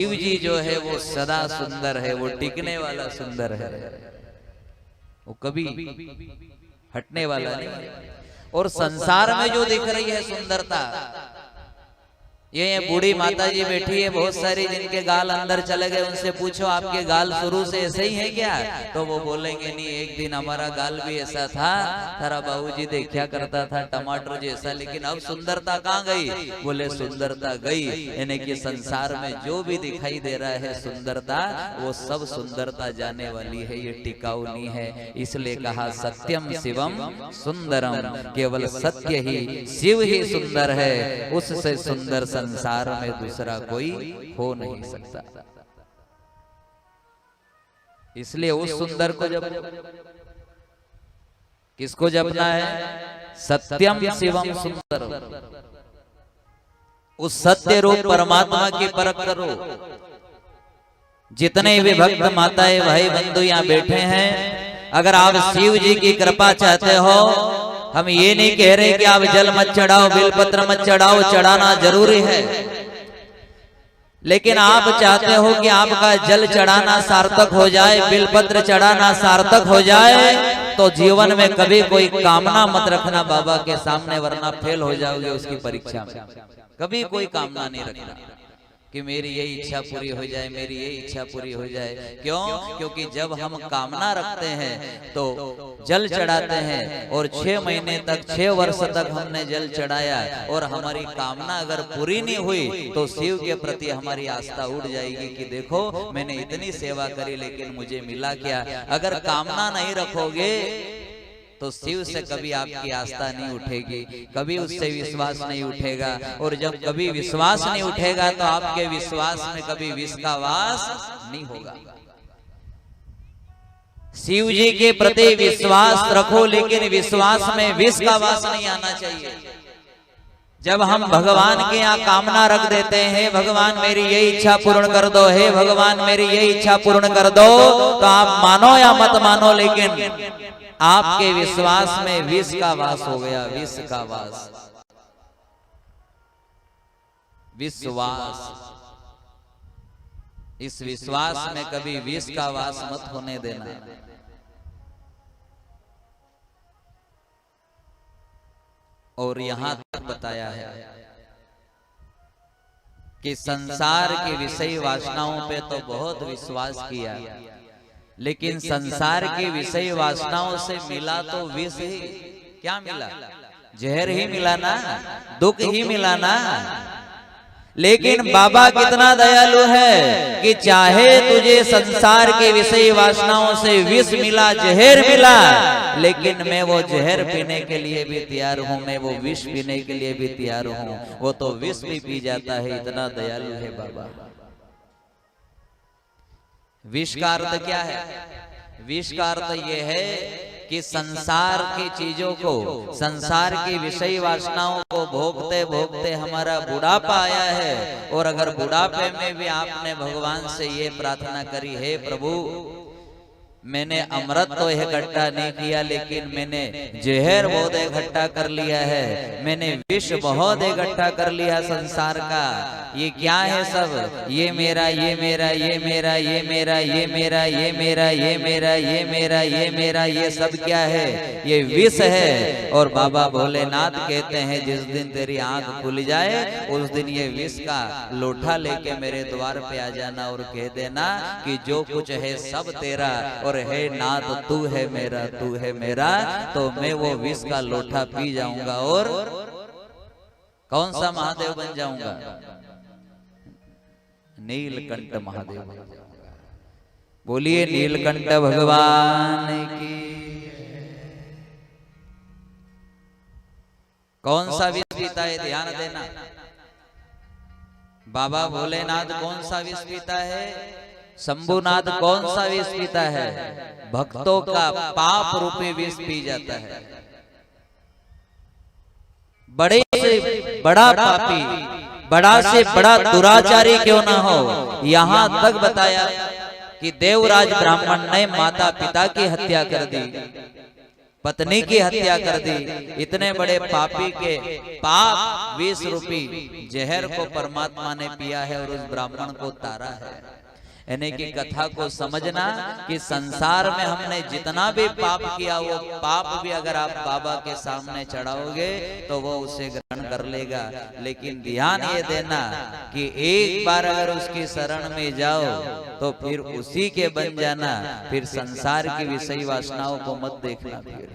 शिव जी जो है वो सदा सुंदर है, वो टिकने वाला सुंदर है, वो कभी हटने वाला नहीं। और संसार में जो दिख रही है सुंदरता, ये बूढ़ी माता जी बैठी है, बहुत सारी जिनके गाल अंदर चले गए, उनसे पूछो आपके गाल शुरू से ऐसे ही है क्या? तो वो बोलेंगे नहीं, एक दिन हमारा गाल भी ऐसा था, तारा बाबूजी देखा करता था टमाटर जैसा, लेकिन अब सुंदरता कहाँ गई? बोले सुंदरता गई, यानी कि संसार में जो भी दिखाई दे रहा है सुंदरता, वो सब सुंदरता जाने वाली है, ये टिकाऊ नहीं है। इसलिए कहा सत्यम शिवम सुंदरम, केवल सत्य ही शिव ही सुंदर है, उससे सुंदर संसार में दूसरा कोई हो नहीं सकता। इसलिए उस सुंदर को जब किसको जपना है? सत्यम शिवम सुंदर, उस सत्य रूप परमात्मा की परख करो। जितने भी भक्त माताएं भाई बंधु यहाँ बैठे हैं, अगर आप शिव जी की कृपा चाहते हो, हम ये नहीं कह रहे कि आप जल मत चढ़ाओ, बेलपत्र मत चढ़ाओ, चढ़ाना जरूरी है, लेकिन आप चाहते हो कि आपका जल चढ़ाना सार्थक हो जाए, बेलपत्र चढ़ाना सार्थक हो जाए, तो जीवन में कभी कोई कामना मत रखना बाबा के सामने, वरना फेल हो जाओगे उसकी परीक्षा में। कभी कोई कामना नहीं रखना कि मेरी यही इच्छा पूरी हो जाए, मेरी यही इच्छा पूरी हो जाए। क्यों? क्योंकि जब हम कामना रखते हैं तो जल चढ़ाते हैं, और 6 महीने तक 6 वर्ष तक हमने जल चढ़ाया, और हमारी कामना अगर पूरी नहीं हुई तो शिव के प्रति हमारी आस्था उड़ जाएगी कि देखो मैंने इतनी सेवा करी लेकिन मुझे मिला क्या। अगर कामना नहीं रखोगे तो शिव से कभी आपकी आस्था नहीं उठेगी, कभी उससे विश्वास नहीं उठेगा, और जब कभी विश्वास नहीं उठेगा तो आपके विश्वास में कभी विष का वास नहीं होगा। शिव जी के प्रति विश्वास रखो, लेकिन विश्वास में विष का वास नहीं आना चाहिए। जब हम भगवान के यहाँ कामना रख देते हैं, भगवान मेरी यही इच्छा पूर्ण कर दो, हे भगवान मेरी यही इच्छा पूर्ण कर दो, तो आप मानो या मत मानो, लेकिन आपके विश्वास में विष का वास हो गया, विष का वास। विश्वास, इस विश्वास में कभी विष का वास मत होने देना। और यहां तक बताया है कि संसार के विषय वासनाओं पे तो बहुत विश्वास किया, लेकिन संसार के विषय वासनाओं से मिला तो विष ही। क्या मिला? जहर ही मिला ना, दुख ही मिला ना। लेकिन बाबा कितना दयालु है कि चाहे तुझे संसार के विषय वासनाओं से विष मिला, जहर मिला, लेकिन मैं वो जहर पीने के लिए भी तैयार हूँ, मैं वो विष पीने के लिए भी तैयार हूँ। वो तो विष भी पी जाता है, इतना दयालु है बाबा। विष का अर्थ क्या है? विष का अर्थ यह है कि संसार की चीजों को, संसार की विषय वासनाओं को भोगते भोगते हमारा बुढ़ापा आया है, और अगर बुढ़ापे में भी आपने भगवान से ये प्रार्थना करी, हे प्रभु मैंने अमृत तो इकट्ठा नहीं किया, लेकिन मैंने जहर बहुत इकट्ठा कर लिया है, मैंने विष बहुत इकट्ठा कर लिया संसार का, ये क्या है सब? ये मेरा, ये मेरा, ये मेरा, ये मेरा, ये मेरा, ये मेरा, ये मेरा, ये मेरा, ये मेरा, ये सब क्या है? ये विष है। और बाबा भोलेनाथ कहते हैं जिस दिन तेरी आंख खुल जाए उस दिन ये विष का लोटा लेके मेरे द्वार पे आ जाना और कह देना कि जो कुछ है सब तेरा, और हे नाथ तू है मेरा, तू है मेरा, तो मैं वो विष का लोटा पी जाऊंगा और कौन सा महादेव बन जाऊंगा? नीलकंठ महादेव। बोलिए नीलकंठ भगवान की। कौन सा विष पीता है? ध्यान देना, बाबा भोलेनाथ कौन सा विष पीता है? शंभुनाथ कौन सा विष पीता है? भक्तों का पाप रूपी विष पी जाता है। बड़े से बड़ा पापी, बड़ा से बड़ा दुराचारी क्यों ना हो, यहां तक बताया कि देवराज ब्राह्मण ने माता पिता की हत्या कर दी, पत्नी की हत्या कर दी। इतने बड़े पापी के पाप 20 रूपी जहर को परमात्मा ने पिया है और उस ब्राह्मण को तारा है। यानी कि कथा को समझना कि संसार में हमने जितना भी पाप किया वो पाप भी अगर आप बाबा के सामने चढ़ाओगे तो वो उसे ग्रहण कर लेगा। लेकिन ध्यान ये देना कि एक बार अगर उसकी शरण में जाओ तो फिर उसी के बन जाना। फिर संसार की विषय वासनाओं को मत देखना। फिर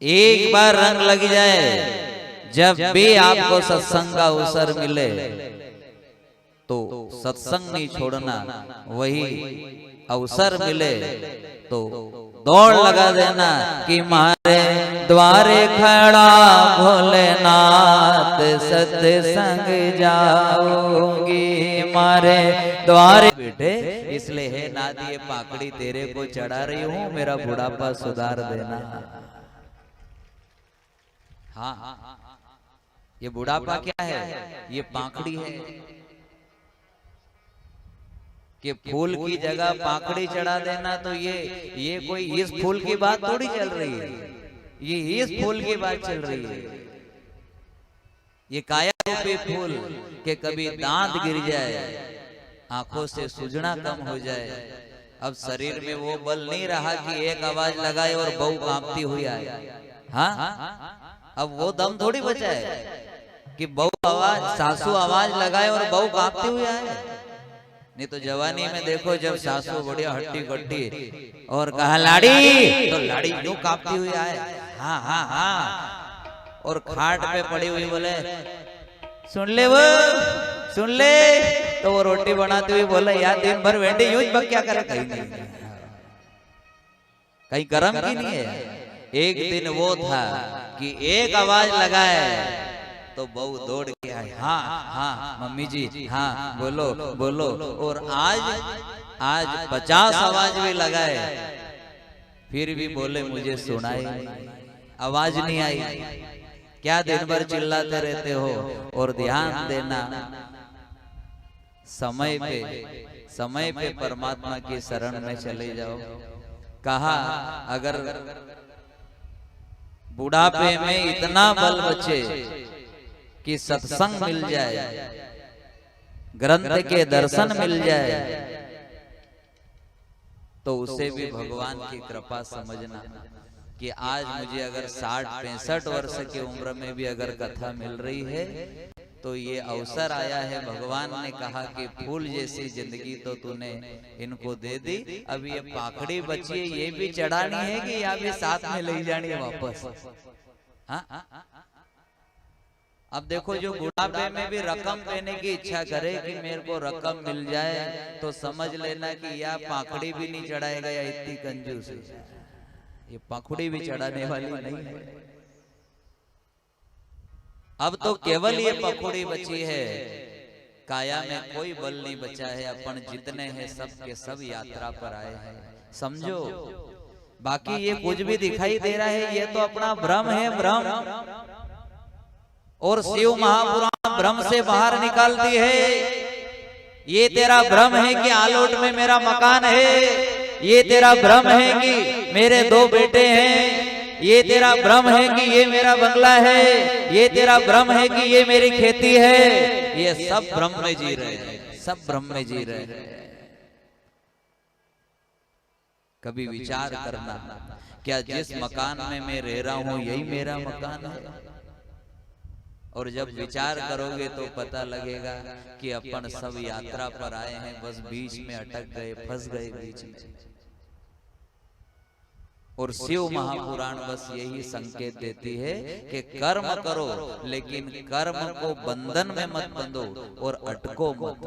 एक बार रंग लग जाए, जब भी आपको सत्संग का अवसर मिले तो सत्संग नहीं छोड़ना। वही अवसर मिले तो दौड़ लगा देना कि मारे द्वारे खड़ा भोलेनाथ सत्संग जाओगी, मारे द्वारे। बेटे इसलिए है नाथ ये पाकड़ी तेरे को चढ़ा रही हूं, मेरा बुढ़ापा सुधार देना। हाँ, ये बुढ़ापा क्या है? ये पाकड़ी है कि फूल की जगह पाकड़ी चढ़ा देना। तो ये कोई इस फूल की बात थोड़ी चल रही है, ये इस फूल की बात चल रही है। ये काया रूपी फूल के कभी दांत गिर जाए, आंखों से सूझना कम हो जाए, अब शरीर में वो बल नहीं रहा कि एक आवाज लगाए और बहू कांपती हुई आए। हाँ, अब वो दम थोड़ी बचा है कि बहू आवाज, सासू आवाज लगाए और बहू कांपती हुई आए। नहीं तो जवानी में देखो, जब सासू बढ़िया हट्टी कट्टी और कहा लाड़ी, तो लाड़ी यूं कांपती हुई आए। हाँ हाँ हाँ, और खाट पे पड़ी हुई बोले सुन ले वो, सुन ले, तो वो रोटी बनाती हुई बोले यार दिन भर वेंडी यूं बक क्या करे, कहीं नहीं, कहीं कर्म की नहीं है। एक दिन वो था कि एक आवाज लगाए तो बहू दौड़ के आए। हाँ हाँ मम्मी जी, हाँ बोलो बोलो। और आज 50 आवाज भी लगाए फिर भी बोले मुझे सुनाई आवाज नहीं आई। क्या दिन भर चिल्लाते रहते हो? और ध्यान देना, समय पे परमात्मा की शरण में चले जाओ। कहा अगर बुढ़ापे में इतना बल बचे कि सत्संग मिल जाए, ग्रंथ के दर्शन मिल जाए, तो उसे भी भगवान की कृपा समझना कि आज मुझे अगर 60-65 वर्ष की उम्र में भी अगर कथा मिल रही है तो ये अवसर आया है। भगवान ने कहा कि फूल जैसी जिंदगी तो तूने इनको दे दी, अब ये पाखड़ी बची है, ये भी चढ़ानी है कि या भी साथ में ले जानी है वापस। हाँ, अब देखो जो बुढ़ापे में भी रकम देने की इच्छा करे कि मेरे को रकम मिल जाए, तो समझ लेना कि या पाखड़ी भी नहीं चढ़ाएगा या इतनी कंजूस है, ये पाखड़ी भी चढ़ाने वाली नहीं है। अब तो केवल ये पखुड़ी बची है, काया में कोई बल नहीं बचा है। अपन जितने हैं सब के सब यात्रा पर आए हैं, समझो। बाकी ये कुछ भी दिखाई दे रहा है ये तो अपना भ्रम है, भ्रम। और शिव महापुराण भ्रम से बाहर निकालती है। ये तेरा भ्रम है कि आलोट में मेरा मकान है, ये तेरा भ्रम है कि मेरे 2 बेटे हैं, ये तेरा भ्रम है कि ये मेरा बंगला है, ये तेरा भ्रम है कि ये मेरी खेती है। ये सब भ्रम में जी रहे हैं, सब भ्रम में जी रहे हैं। कभी विचार करना, क्या जिस मकान में मैं रह रहा हूं यही मेरा मकान है? और जब विचार करोगे तो पता लगेगा कि अपन सब यात्रा पर आए हैं, बस बीच में अटक गए, फंस गए बीच में। और शिव महापुराण बस यही संकेत देती है कि कर्म करो, लेकिन कर्म को बंधन में मत बंधो और अटको मत।